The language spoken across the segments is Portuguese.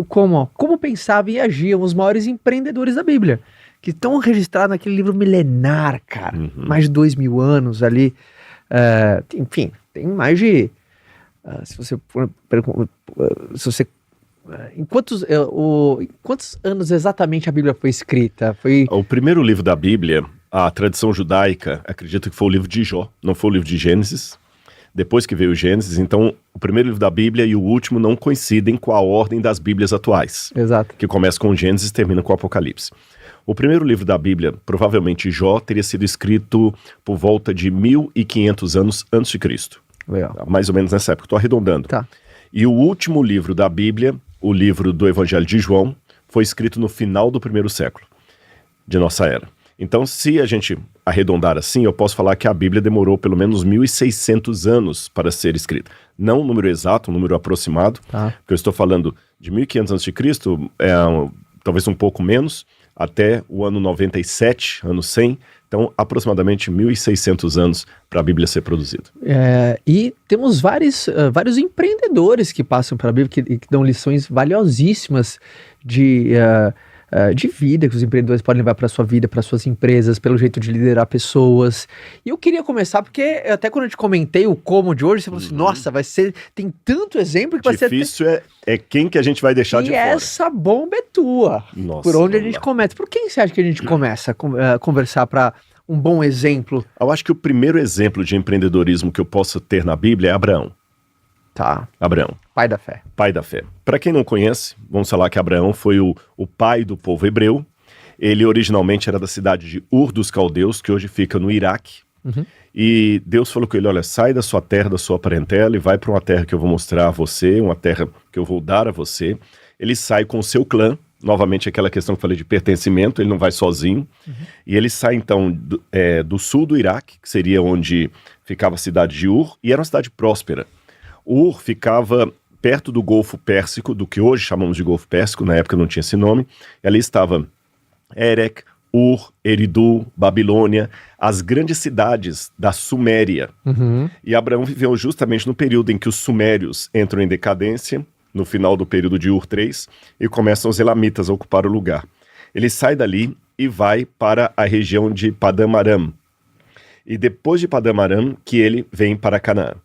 como pensavam e agiam os maiores empreendedores da Bíblia, que estão registrados naquele livro milenar, cara, mais de 2000 anos ali, enfim, tem mais de, em quantos anos exatamente a Bíblia foi escrita? O primeiro livro da Bíblia, a tradição judaica acredita que foi o livro de Jó, não foi o livro de Gênesis. Depois que veio o Gênesis, então o primeiro livro da Bíblia e o último não coincidem com a ordem das Bíblias atuais. Exato. Que começa com o Gênesis e termina com o Apocalipse. O primeiro livro da Bíblia, provavelmente Jó, teria sido escrito por volta de 1500 anos antes de Cristo. Legal. Mais ou menos nessa época, estou arredondando. Tá. E o último livro da Bíblia, o livro do Evangelho de João, foi escrito no final do primeiro século de nossa era. Então, se a gente arredondar assim, eu posso falar que a Bíblia demorou pelo menos 1600 anos para ser escrita. Não um número exato, um número aproximado, porque eu estou falando de 1500 a.C., talvez um pouco menos, até o ano 97, ano 100, então aproximadamente 1600 anos para a Bíblia ser produzida. E temos vários empreendedores que passam pela Bíblia, que dão lições valiosíssimas de vida que os empreendedores podem levar para a sua vida, para suas empresas, pelo jeito de liderar pessoas. E eu queria começar, porque até quando eu te comentei o como de hoje, você falou assim, nossa, tem tanto exemplo que vai ser... Difícil é quem que a gente vai deixar de fora. E essa bomba é tua. Nossa, por onde a gente começa. Por quem você acha que a gente começa a conversar para um bom exemplo? Eu acho que o primeiro exemplo de empreendedorismo que eu posso ter na Bíblia é Abraão. Tá. Abraão. Pai da fé. Pai da fé. Para quem não conhece, vamos falar que Abraão foi o pai do povo hebreu. Ele originalmente era da cidade de Ur dos Caldeus, que hoje fica no Iraque. E Deus falou com ele, olha, sai da sua terra, da sua parentela e vai para uma terra que eu vou mostrar a você, uma terra que eu vou dar a você. Ele sai com o seu clã, novamente aquela questão que eu falei de pertencimento, ele não vai sozinho. E ele sai então do sul do Iraque, que seria onde ficava a cidade de Ur, e era uma cidade próspera. Ur ficava perto do Golfo Pérsico, do que hoje chamamos de Golfo Pérsico, na época não tinha esse nome. Ali estava Erech, Ur, Eridu, Babilônia, as grandes cidades da Suméria. E Abraão viveu justamente no período em que os sumérios entram em decadência, no final do período de Ur 3, e começam os elamitas a ocupar o lugar. Ele sai dali e vai para a região de Padã Aram. E depois de Padã Aram, que ele vem para Canaã.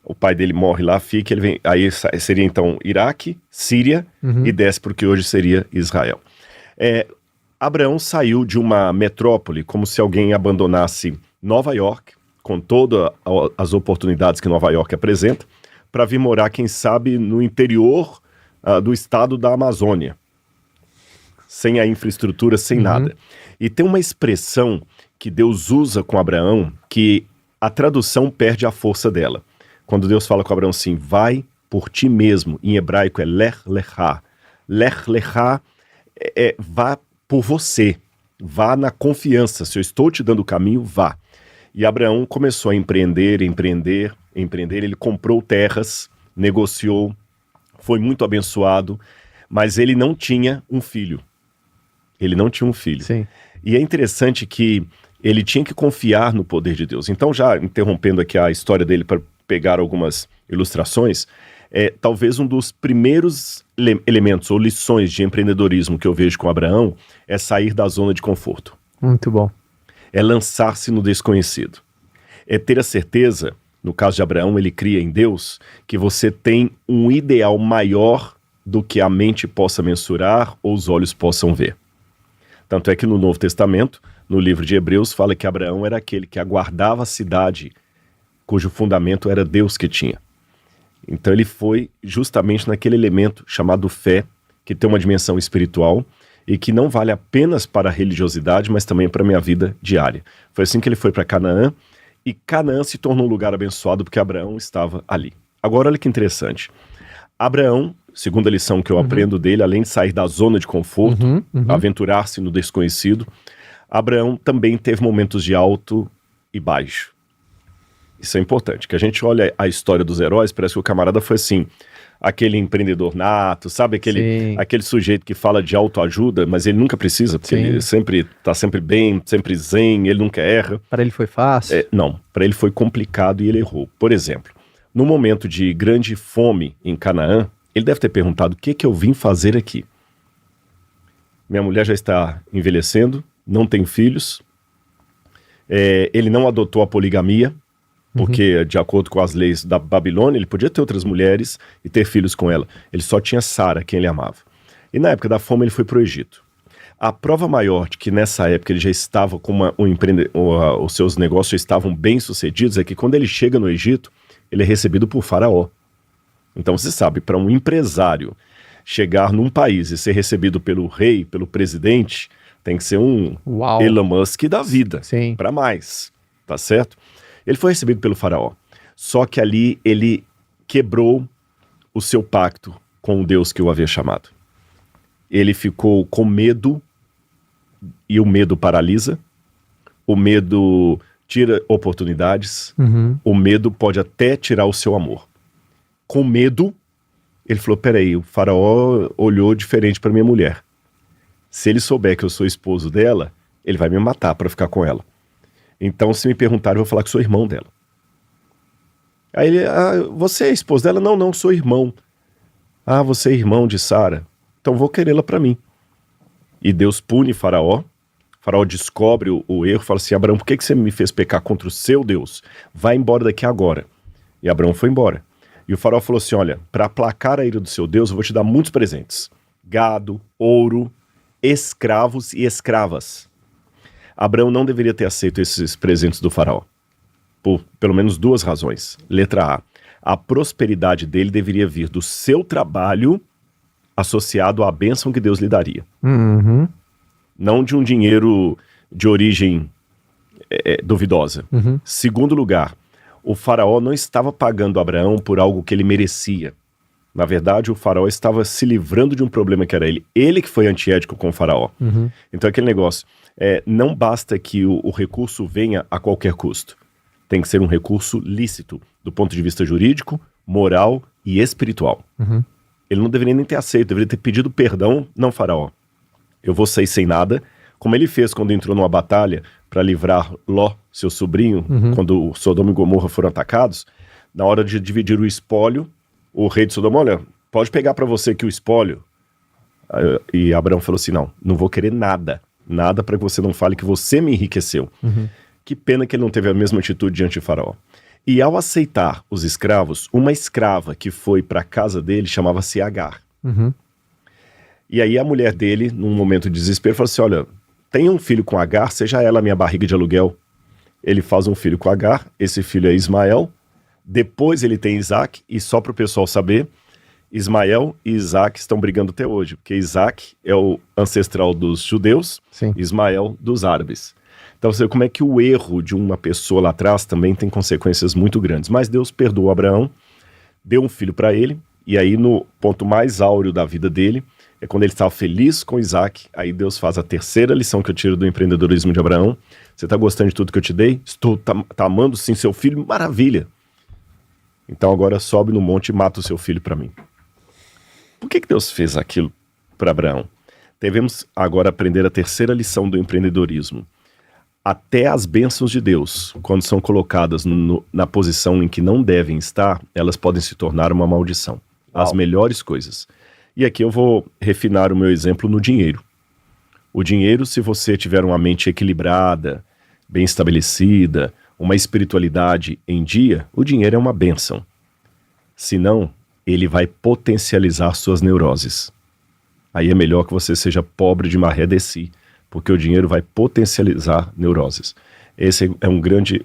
O pai dele morre lá, fica, ele vem, aí seria então Iraque, Síria, e desce para o que hoje seria Israel. Abraão saiu de uma metrópole, como se alguém abandonasse Nova York, com todas as oportunidades que Nova York apresenta, para vir morar, quem sabe, no interior do estado da Amazônia, sem a infraestrutura, sem nada. E tem uma expressão que Deus usa com Abraão, que a tradução perde a força dela. Quando Deus fala com Abraão assim, vai por ti mesmo, em hebraico é lech lechá. Lech lechá vá por você, vá na confiança, se eu estou te dando o caminho, vá. E Abraão começou a empreender, ele comprou terras, negociou, foi muito abençoado, mas ele não tinha um filho. Sim. E é interessante que ele tinha que confiar no poder de Deus. Então, já interrompendo aqui a história dele para pegar algumas ilustrações, talvez um dos primeiros elementos ou lições de empreendedorismo que eu vejo com Abraão é sair da zona de conforto. Muito bom. É lançar-se no desconhecido. É ter a certeza, no caso de Abraão, ele cria em Deus, que você tem um ideal maior do que a mente possa mensurar ou os olhos possam ver. Tanto é que no Novo Testamento, no livro de Hebreus, fala que Abraão era aquele que aguardava a cidade cujo fundamento era Deus que tinha. Então ele foi justamente naquele elemento chamado fé, que tem uma dimensão espiritual e que não vale apenas para a religiosidade, mas também para a minha vida diária. Foi assim que ele foi para Canaã, e Canaã se tornou um lugar abençoado porque Abraão estava ali. Agora olha que interessante. Abraão, segunda lição que eu aprendo dele, além de sair da zona de conforto, aventurar-se no desconhecido, Abraão também teve momentos de alto e baixo. Isso é importante, que a gente olha a história dos heróis, parece que o camarada foi assim, aquele empreendedor nato, sabe? Aquele sujeito que fala de autoajuda, mas ele nunca precisa, porque ele tá sempre bem, sempre zen, ele nunca erra. Para ele foi fácil? Não, para ele foi complicado e ele errou. Por exemplo, no momento de grande fome em Canaã, Ele deve ter perguntado: o que que eu vim fazer aqui? Minha mulher já está envelhecendo, não tem filhos. Ele não adotou a poligamia, porque de acordo com as leis da Babilônia, ele podia ter outras mulheres e ter filhos com ela. Ele só tinha Sara, quem ele amava. E na época da fome ele foi para o Egito. A prova maior de que nessa época ele já estava com os seus negócios já estavam bem sucedidos é que quando ele chega no Egito, ele é recebido por Faraó. Então você sabe, para um empresário chegar num país e ser recebido pelo rei, pelo presidente, tem que ser um Elon Musk da vida, para mais, tá certo? Ele foi recebido pelo Faraó, só que ali ele quebrou o seu pacto com o Deus que o havia chamado. Ele ficou com medo, e o medo paralisa, o medo tira oportunidades, o medo pode até tirar o seu amor. Com medo, ele falou: peraí, o Faraó olhou diferente para minha mulher. Se ele souber que eu sou esposo dela, ele vai me matar para ficar com ela. Então, se me perguntarem, eu vou falar que sou irmão dela. Aí ele: você é esposo dela? Não, não, sou irmão. Você é irmão de Sara? Então vou querê-la para mim. E Deus pune Faraó. Faraó descobre o erro, fala assim: Abraão, por que você me fez pecar contra o seu Deus? Vai embora daqui agora. E Abraão foi embora. E o Faraó falou assim: olha, para aplacar a ira do seu Deus, eu vou te dar muitos presentes. Gado, ouro, escravos e escravas. Abraão não deveria ter aceito esses presentes do Faraó, por pelo menos duas razões. Letra A prosperidade dele deveria vir do seu trabalho associado à bênção que Deus lhe daria. Não de um dinheiro de origem duvidosa. Segundo lugar, o Faraó não estava pagando Abraão por algo que ele merecia. Na verdade, o Faraó estava se livrando de um problema que era ele. Ele que foi antiético com o Faraó. Então aquele negócio, não basta que o recurso venha a qualquer custo. Tem que ser um recurso lícito, do ponto de vista jurídico, moral e espiritual. Ele não deveria nem ter aceito, deveria ter pedido perdão. Não, Faraó, eu vou sair sem nada, como ele fez quando entrou numa batalha para livrar Ló, seu sobrinho, quando Sodoma e Gomorra foram atacados. Na hora de dividir o espólio, o rei de Sodoma: olha, pode pegar para você aqui o espólio. E Abraão falou assim: não vou querer nada para que você não fale que você me enriqueceu. Que pena que ele não teve a mesma atitude diante de Faraó. E ao aceitar os escravos, uma escrava que foi para a casa dele chamava-se Agar. E aí a mulher dele, num momento de desespero, falou assim: olha, tenha um filho com Agar, seja ela a minha barriga de aluguel. Ele faz um filho com Agar, esse filho é Ismael. Depois ele tem Isaac, e só para o pessoal saber, Ismael e Isaac estão brigando até hoje, porque Isaac é o ancestral dos judeus, Ismael dos árabes. Então você vê como é que o erro de uma pessoa lá atrás também tem consequências muito grandes. Mas Deus perdoou Abraão, deu um filho para ele, e aí no ponto mais áureo da vida dele, é quando ele estava feliz com Isaac. Aí Deus faz a terceira lição que eu tiro do empreendedorismo de Abraão: você está gostando de tudo que eu te dei? Tá amando sim seu filho? Maravilha! Então agora sobe no monte e mata o seu filho para mim. Por que Deus fez aquilo para Abraão? Devemos agora aprender a terceira lição do empreendedorismo. Até as bênçãos de Deus, quando são colocadas na posição em que não devem estar, elas podem se tornar uma maldição. As melhores coisas. E aqui eu vou refinar o meu exemplo no dinheiro. O dinheiro, se você tiver uma mente equilibrada, bem estabelecida, uma espiritualidade em dia, o dinheiro é uma bênção. Senão, ele vai potencializar suas neuroses. Aí é melhor que você seja pobre de maré de si, porque o dinheiro vai potencializar neuroses. Esse é uma grande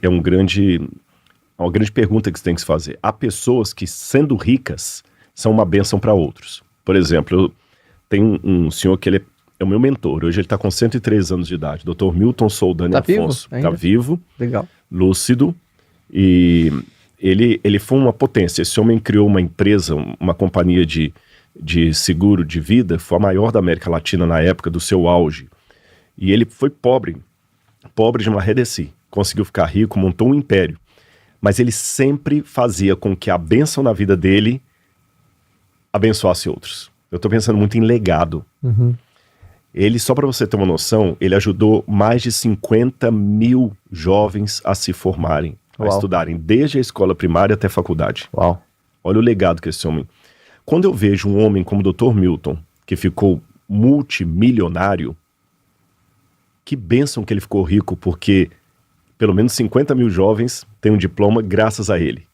pergunta que você tem que se fazer. Há pessoas que, sendo ricas, são uma bênção para outros. Por exemplo, eu tenho um senhor que ele é o meu mentor. Hoje ele está com 103 anos de idade. Dr. Milton Soldani Afonso. Está vivo, legal, lúcido, e ele foi uma potência. Esse homem criou uma empresa, uma companhia de seguro de vida, foi a maior da América Latina na época do seu auge. E ele foi pobre de maré de si. Conseguiu ficar rico, montou um império. Mas ele sempre fazia com que a bênção na vida dele abençoasse outros. Eu estou pensando muito em legado. Ele, só para você ter uma noção, ele ajudou mais de 50 mil jovens a se formarem, a estudarem, desde a escola primária até a faculdade. Olha o legado que esse homem... Quando eu vejo um homem como o Dr. Milton, que ficou multimilionário, que bênção que ele ficou rico, porque pelo menos 50 mil jovens têm um diploma graças a ele.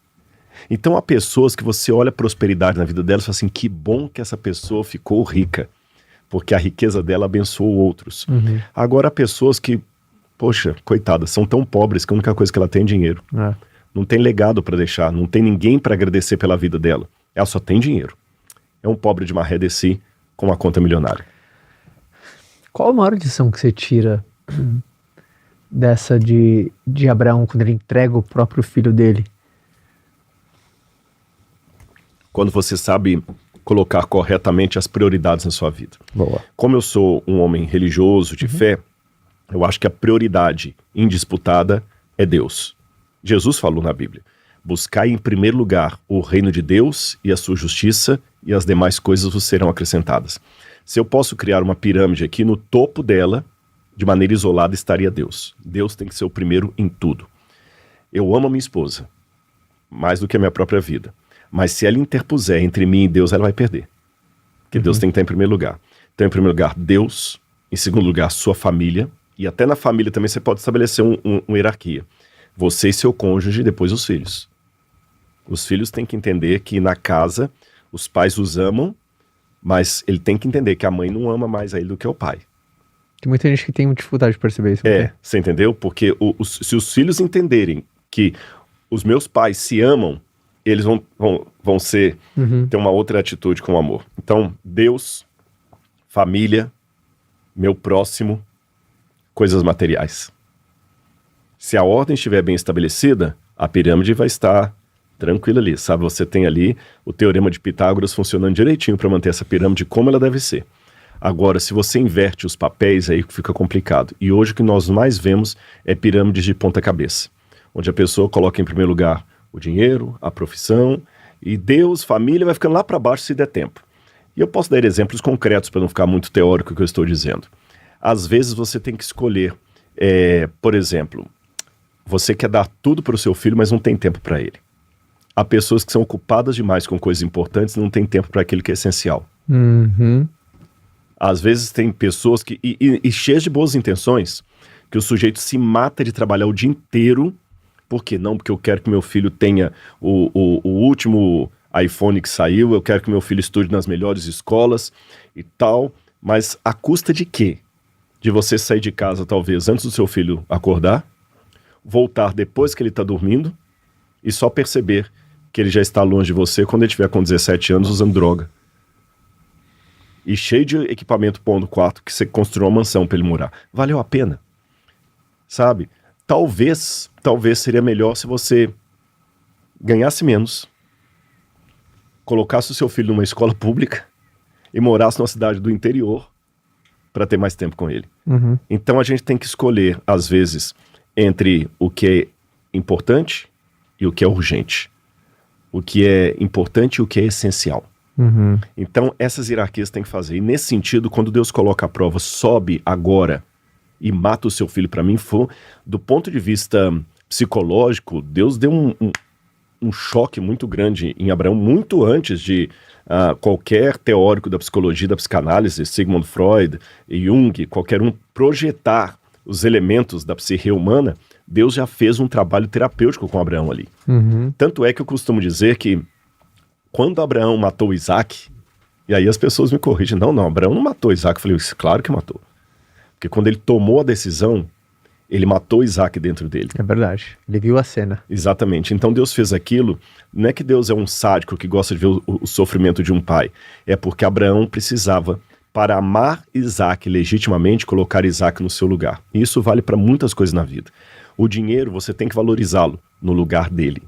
Então há pessoas que você olha a prosperidade na vida delas e fala assim, que bom que essa pessoa ficou rica, porque a riqueza dela abençoou outros. Agora há pessoas que, poxa, coitadas, são tão pobres que a única coisa que ela tem é dinheiro. Não tem legado para deixar, não tem ninguém para agradecer pela vida dela. Ela só tem dinheiro. É um pobre de maré de si com uma conta milionária. Qual a maior lição que você tira dessa de Abraão, quando ele entrega o próprio filho dele? Quando você sabe colocar corretamente as prioridades na sua vida. Boa. Como eu sou um homem religioso, de fé, eu acho que a prioridade indisputada é Deus. Jesus falou na Bíblia, buscai em primeiro lugar o reino de Deus e a sua justiça, e as demais coisas vos serão acrescentadas. Se eu posso criar uma pirâmide aqui, no topo dela, de maneira isolada, estaria Deus. Deus tem que ser o primeiro em tudo. Eu amo a minha esposa, mais do que a minha própria vida. Mas se ela interpuser entre mim e Deus, ela vai perder. Porque Deus tem que estar em primeiro lugar. Então, em primeiro lugar, Deus. Em segundo lugar, sua família. E até na família também você pode estabelecer uma hierarquia. Você e seu cônjuge, e depois os filhos. Os filhos têm que entender que na casa, os pais os amam, mas ele tem que entender que a mãe não ama mais a ele do que o pai. Tem muita gente que tem dificuldade de perceber isso. Você entendeu? Porque se os filhos entenderem que os meus pais se amam, eles vão ter uma outra atitude com o amor. Então, Deus, família, meu próximo, coisas materiais. Se a ordem estiver bem estabelecida, a pirâmide vai estar tranquila ali, sabe? Você tem ali o teorema de Pitágoras funcionando direitinho para manter essa pirâmide como ela deve ser. Agora, se você inverte os papéis, aí fica complicado. E hoje o que nós mais vemos é pirâmides de ponta cabeça, onde a pessoa coloca em primeiro lugar o dinheiro, a profissão, e Deus, família, vai ficando lá para baixo se der tempo. E eu posso dar exemplos concretos para não ficar muito teórico o que eu estou dizendo. Às vezes você tem que escolher, por exemplo, você quer dar tudo para o seu filho, mas não tem tempo para ele. Há pessoas que são ocupadas demais com coisas importantes e não tem tempo para aquilo que é essencial. Às vezes tem pessoas que, e cheias de boas intenções, que o sujeito se mata de trabalhar o dia inteiro. Por quê? Não, porque eu quero que meu filho tenha o último iPhone que saiu, eu quero que meu filho estude nas melhores escolas e tal. Mas a custa de quê? De você sair de casa talvez antes do seu filho acordar, voltar depois que ele está dormindo e só perceber que ele já está longe de você quando ele estiver com 17 anos usando droga. E cheio de equipamento pão no quarto que você construiu uma mansão para ele morar. Valeu a pena. Sabe? Talvez seria melhor se você ganhasse menos, colocasse o seu filho numa escola pública e morasse numa cidade do interior para ter mais tempo com ele. Então a gente tem que escolher, às vezes, entre o que é importante e o que é urgente. O que é importante e o que é essencial. Então essas hierarquias tem que fazer. E nesse sentido, quando Deus coloca a prova, sobe agora e mata o seu filho, para mim, do ponto de vista psicológico, Deus deu um choque muito grande em Abraão, muito antes de qualquer teórico da psicologia, da psicanálise, Sigmund Freud, Jung, qualquer um, projetar os elementos da psique humana. Deus já fez um trabalho terapêutico com Abraão ali. Tanto é que eu costumo dizer que quando Abraão matou Isaac, e aí as pessoas me corrigem, não, Abraão não matou Isaac. Eu falei, claro que matou. Porque quando ele tomou a decisão, ele matou Isaac dentro dele. É verdade, ele viu a cena. Exatamente, então Deus fez aquilo, não é que Deus é um sádico que gosta de ver o sofrimento de um pai, é porque Abraão precisava, para amar Isaac legitimamente, colocar Isaac no seu lugar. E isso vale para muitas coisas na vida. O dinheiro, você tem que valorizá-lo no lugar dele.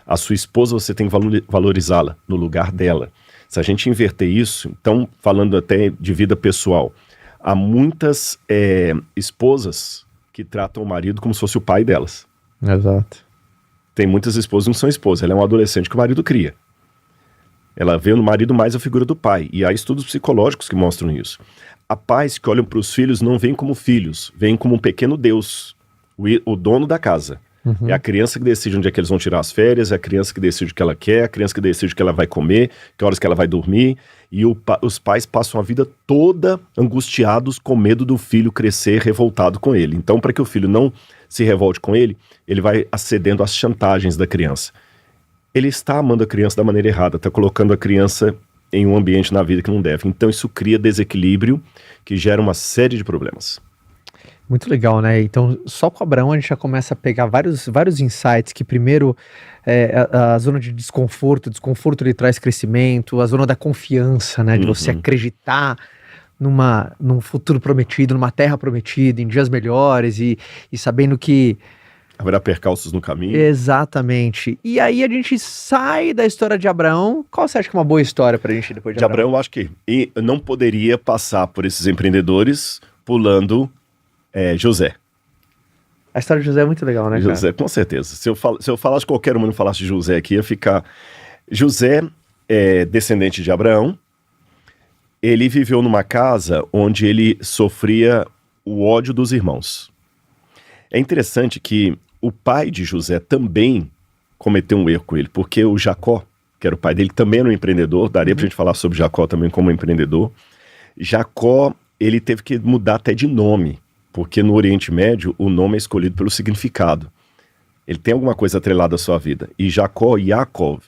A sua esposa, você tem que valorizá-la no lugar dela. Se a gente inverter isso, então, falando até de vida pessoal, há muitas esposas que tratam o marido como se fosse o pai delas. Exato. Tem muitas esposas que não são esposas, ela é um adolescente que o marido cria. Ela vê no marido mais a figura do pai, e há estudos psicológicos que mostram isso. Há pais que olham para os filhos não veem como filhos, veem como um pequeno Deus, o dono da casa. É a criança que decide onde é que eles vão tirar as férias, é a criança que decide o que ela quer, é a criança que decide o que ela vai comer, que horas que ela vai dormir. E os pais passam a vida toda angustiados com medo do filho crescer revoltado com ele. Então, para que o filho não se revolte com ele, ele vai acedendo às chantagens da criança. Ele está amando a criança da maneira errada, está colocando a criança em um ambiente na vida que não deve. Então, isso cria desequilíbrio que gera uma série de problemas. Muito legal, né? Então, só com Abraão a gente já começa a pegar vários insights que primeiro a zona de desconforto ele traz crescimento, a zona da confiança, né? De você acreditar num futuro prometido, numa terra prometida, em dias melhores e sabendo que... Haverá percalços no caminho. Exatamente. E aí a gente sai da história de Abraão. Qual você acha que é uma boa história pra gente depois de Abraão? Eu acho que não poderia passar por esses empreendedores pulando José. A história de José é muito legal, né, cara? José, com certeza. Se eu falasse qualquer um e não falasse de José aqui, ia ficar... José é descendente de Abraão. Ele viveu numa casa onde ele sofria o ódio dos irmãos. É interessante que o pai de José também cometeu um erro com ele, porque o Jacó, que era o pai dele, também era um empreendedor. Daria pra gente falar sobre Jacó também como empreendedor. Jacó, ele teve que mudar até de nome, porque no Oriente Médio o nome é escolhido pelo significado. Ele tem alguma coisa atrelada à sua vida. E Jacó, Yaakov,